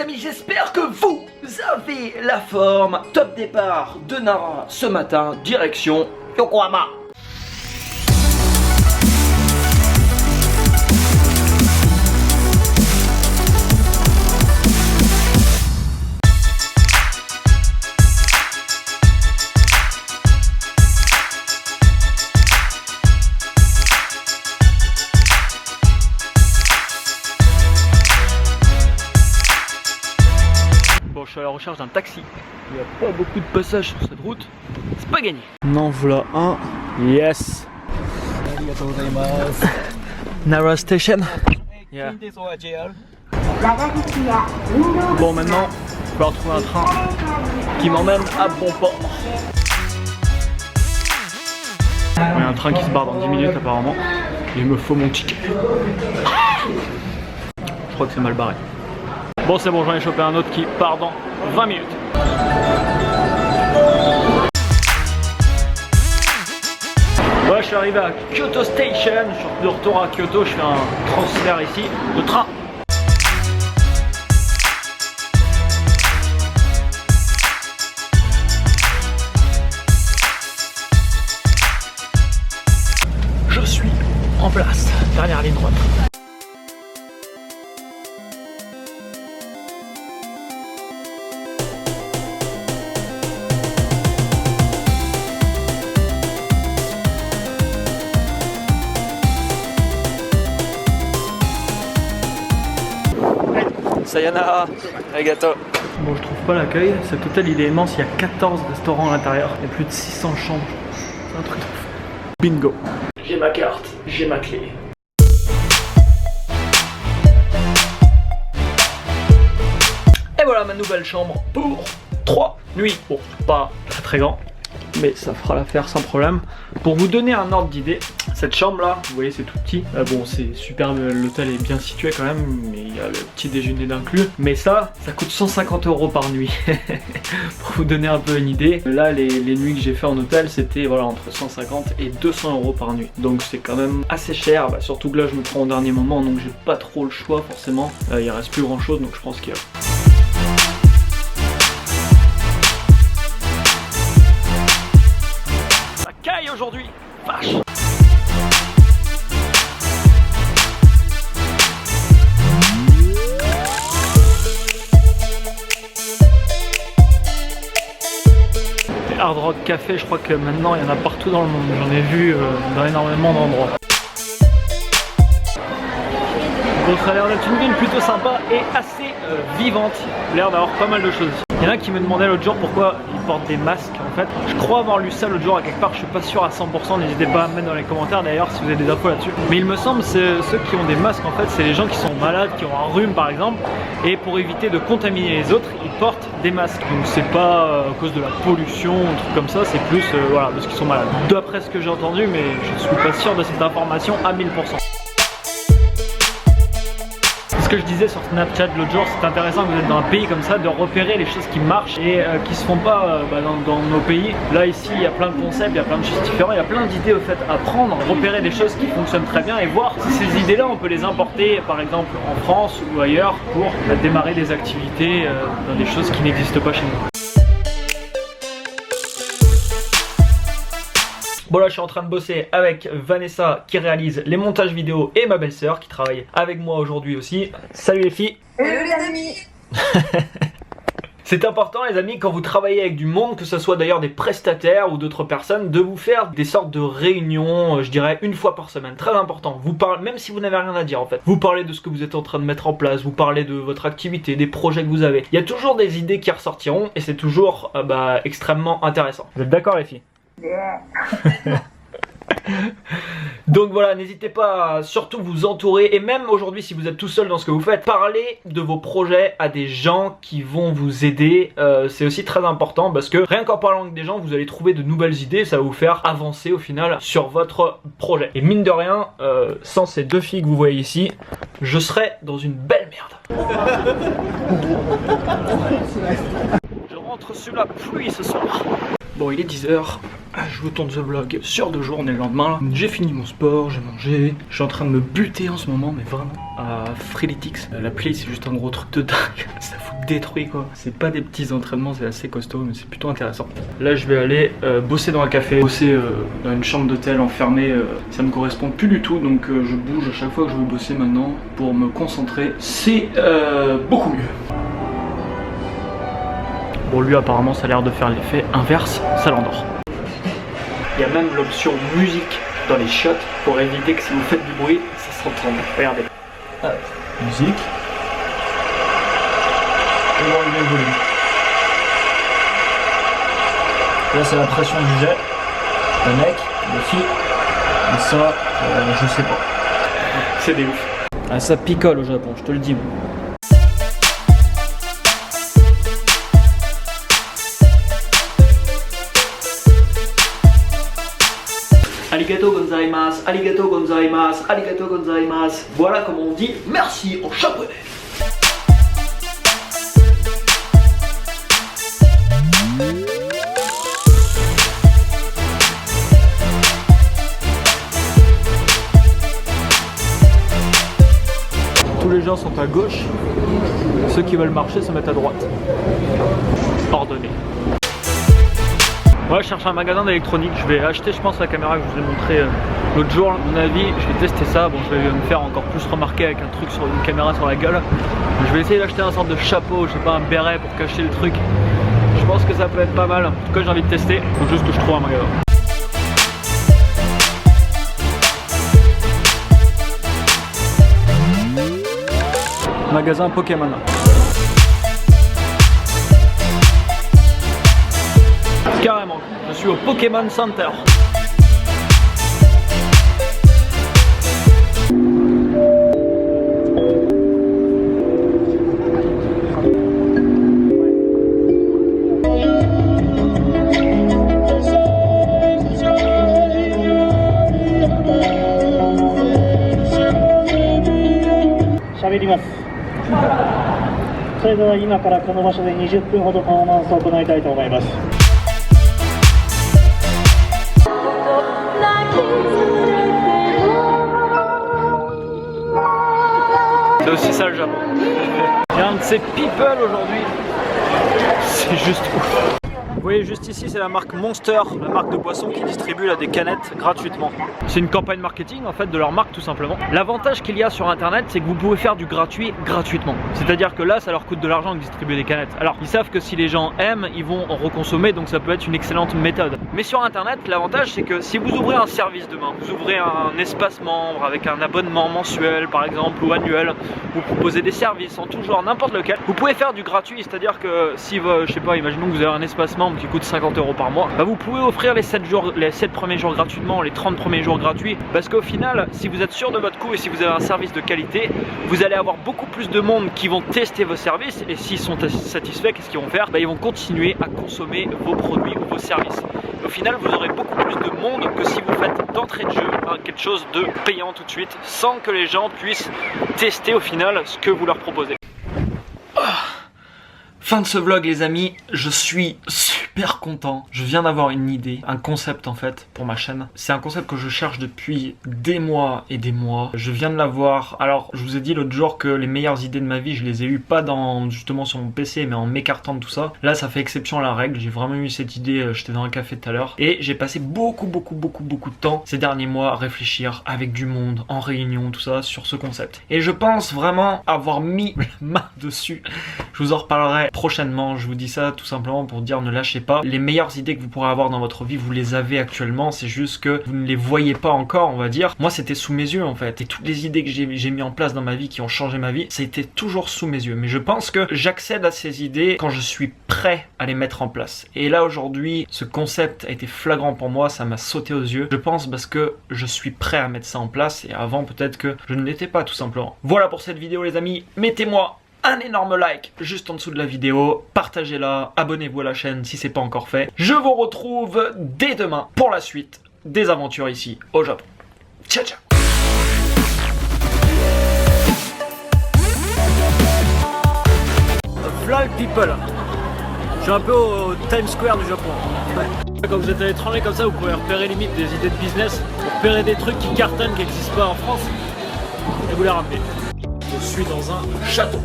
amis, j'espère que vous avez la forme. Top départ de Nara ce matin, direction Yokohama. Bon, je suis à la recherche d'un taxi. Il n'y a pas beaucoup de passages sur cette route. C'est pas gagné. Non, voilà un. Yes. Nara Station. Yeah. Bon, maintenant, je vais retrouver un train qui m'emmène à bon port. Il y a un train qui se barre dans 10 minutes apparemment. Il me faut mon ticket. Je crois que c'est mal barré. Bon, c'est bon, j'en ai chopé un autre qui part dans 20 minutes. Ouais, je suis arrivé à Kyoto Station. Je suis de retour à Kyoto. Je fais un transfert ici de train. Je suis en place. Dernière ligne droite. Sayonara, arigato. Bon, je trouve pas l'accueil. Cet hôtel il est immense, il y a 14 restaurants à l'intérieur. Il y a plus de 600 chambres. C'est un truc de fou. Bingo. J'ai ma carte, j'ai ma clé. Et voilà ma nouvelle chambre pour 3 nuits. Bon, pas très grand, mais ça fera l'affaire sans problème. Pour vous donner un ordre d'idée, cette chambre là, vous voyez c'est tout petit. Bon c'est superbe, l'hôtel est bien situé quand même, mais il y a le petit déjeuner d'inclus. Mais ça coûte 150 € par nuit. Pour vous donner un peu une idée. Là les nuits que j'ai fait en hôtel c'était voilà, entre 150 et 200 € par nuit. Donc c'est quand même assez cher, surtout que là je me prends au dernier moment, donc j'ai pas trop le choix forcément. Il reste plus grand chose, donc je pense qu'il y a... Ça caille aujourd'hui, vache. Hard Rock Café, je crois que maintenant il y en a partout dans le monde, j'en ai vu dans énormément d'endroits. Bon, ça a l'air d'être une ville plutôt sympa et assez vivante, il a l'air d'avoir pas mal de choses. Il y en a qui me demandaient l'autre jour pourquoi ils portent des masques en fait. Je crois avoir lu ça l'autre jour à quelque part, je suis pas sûr à 100%, n'hésitez pas à me mettre dans les commentaires d'ailleurs si vous avez des infos là-dessus. Mais il me semble que ceux qui ont des masques en fait, c'est les gens qui sont malades, qui ont un rhume par exemple, et pour éviter de contaminer les autres, ils portent des masques. Donc c'est pas à cause de la pollution, un truc comme ça, c'est plus voilà, parce qu'ils sont malades. D'après ce que j'ai entendu, mais je suis pas sûr de cette information à 1000%. Ce que je disais sur Snapchat l'autre jour, c'est intéressant que vous êtes dans un pays comme ça, de repérer les choses qui marchent et qui se font pas dans nos pays. Là ici il y a plein de concepts, il y a plein de choses différentes, il y a plein d'idées au fait à prendre, repérer des choses qui fonctionnent très bien et voir si ces idées là on peut les importer par exemple en France ou ailleurs pour démarrer des activités dans des choses qui n'existent pas chez nous. Bon là je suis en train de bosser avec Vanessa qui réalise les montages vidéo et ma belle-sœur qui travaille avec moi aujourd'hui aussi. Salut les filles. Hello les amis. C'est important les amis quand vous travaillez avec du monde, que ce soit d'ailleurs des prestataires ou d'autres personnes, de vous faire des sortes de réunions, je dirais une fois par semaine, très important. Vous parlez, même si vous n'avez rien à dire en fait, vous parlez de ce que vous êtes en train de mettre en place, vous parlez de votre activité, des projets que vous avez. Il y a toujours des idées qui ressortiront et c'est toujours extrêmement intéressant. Vous êtes d'accord les filles? Yeah. Donc voilà, n'hésitez pas à surtout vous entourer, et même aujourd'hui si vous êtes tout seul dans ce que vous faites, parlez de vos projets à des gens qui vont vous aider. C'est aussi très important parce que rien qu'en parlant avec des gens vous allez trouver de nouvelles idées, ça va vous faire avancer au final sur votre projet. Et mine de rien, sans ces deux filles que vous voyez ici, je serais dans une belle merde. Je rentre sous la pluie ce soir. Bon, il est 10 h, je vous tourne ce vlog sur 2 jours, on est le lendemain. J'ai fini mon sport, j'ai mangé, je suis en train de me buter en ce moment, mais vraiment à Freeletics. L'appli c'est juste un gros truc de dingue, ça fout détruit quoi. C'est pas des petits entraînements, c'est assez costaud, mais c'est plutôt intéressant. Là je vais aller bosser dans un café, bosser dans une chambre d'hôtel enfermée, ça me correspond plus du tout, donc je bouge à chaque fois que je veux bosser maintenant pour me concentrer. C'est beaucoup mieux. Bon, lui apparemment ça a l'air de faire l'effet inverse, ça l'endort. Il y a même l'option musique dans les shots pour éviter que si vous faites du bruit, ça s'entende. Regardez. Ah, musique. Et on enlever le volume. Là c'est la pression du jet. Le mec, le fille. Et ça, je sais pas. C'est des ouf. Ah, ça picole au Japon, je te le dis. Arigato gozaimasu, arigato gozaimasu, arigato gozaimasu. Voilà comment on dit merci en japonais. Tous les gens sont à gauche, ceux qui veulent marcher se mettent à droite. Ordonné. Ouais, je cherche un magasin d'électronique, je vais acheter je pense la caméra que je vous ai montré l'autre jour. À mon avis, je vais tester ça, bon je vais me faire encore plus remarquer avec un truc sur une caméra sur la gueule. Je vais essayer d'acheter un sorte de chapeau, je sais pas, un béret pour cacher le truc. Je pense que ça peut être pas mal, en tout cas j'ai envie de tester, faut juste que je trouve un magasin. Magasin Pokémon. Carrément, je suis au Pokémon Center. Shaberimasu. それでは今からこの場所で20分ほどパフォーマンスを行いたいと思います。C'est aussi ça le Japon. Il y a un de ces people aujourd'hui. C'est juste ouf. Vous voyez juste ici, c'est la marque Monster, la marque de boisson qui distribue là des canettes gratuitement. C'est une campagne marketing en fait de leur marque tout simplement. L'avantage qu'il y a sur internet, c'est que vous pouvez faire du gratuit gratuitement. C'est-à-dire que là, ça leur coûte de l'argent de distribuer des canettes. Alors, ils savent que si les gens aiment, ils vont en reconsommer, donc ça peut être une excellente méthode. Mais sur internet, l'avantage c'est que si vous ouvrez un service demain, vous ouvrez un espace membre avec un abonnement mensuel par exemple ou annuel, vous proposez des services en tout genre, n'importe lequel, vous pouvez faire du gratuit. C'est-à-dire que si, je sais pas, imaginons que vous avez un espace membre qui coûte 50 € par mois, bah vous pouvez offrir les 7 premiers jours gratuitement, les 30 premiers jours gratuits, parce qu'au final, si vous êtes sûr de votre coût et si vous avez un service de qualité, vous allez avoir beaucoup plus de monde qui vont tester vos services, et s'ils sont satisfaits, qu'est-ce qu'ils vont faire? Bah, ils vont continuer à consommer vos produits ou vos services. Au final, vous aurez beaucoup plus de monde que si vous faites d'entrée de jeu quelque chose de payant tout de suite, sans que les gens puissent tester au final ce que vous leur proposez. Fin de ce vlog les amis, je suis super content. Je viens d'avoir une idée, un concept en fait pour ma chaîne. C'est un concept que je cherche depuis des mois et des mois. Je viens de l'avoir. Alors je vous ai dit l'autre jour que les meilleures idées de ma vie, je les ai eues pas justement sur mon PC mais en m'écartant de tout ça. Là ça fait exception à la règle, j'ai vraiment eu cette idée, j'étais dans un café tout à l'heure. Et j'ai passé beaucoup de temps ces derniers mois à réfléchir avec du monde, en réunion, tout ça, sur ce concept. Et je pense vraiment avoir mis la main dessus. Je vous en reparlerai prochainement, je vous dis ça tout simplement pour dire ne lâchez pas. Les meilleures idées que vous pourrez avoir dans votre vie, vous les avez actuellement, c'est juste que vous ne les voyez pas encore, on va dire. Moi c'était sous mes yeux en fait, et toutes les idées que j'ai mis en place dans ma vie, qui ont changé ma vie, ça a été toujours sous mes yeux. Mais je pense que j'accède à ces idées quand je suis prêt à les mettre en place. Et là aujourd'hui, ce concept a été flagrant pour moi, ça m'a sauté aux yeux. Je pense parce que je suis prêt à mettre ça en place, et avant peut-être que je ne l'étais pas tout simplement. Voilà pour cette vidéo les amis, mettez-moi un énorme like juste en dessous de la vidéo, partagez-la, abonnez-vous à la chaîne si c'est pas encore fait. Je vous retrouve dès demain pour la suite des aventures ici au Japon. Ciao ciao. Vlog people. Je suis un peu au Times Square du Japon. Quand vous êtes à l'étranger comme ça, vous pouvez repérer limite des idées de business, repérer des trucs qui cartonnent, qui n'existent pas en France, et vous les ramener. Je suis dans un château.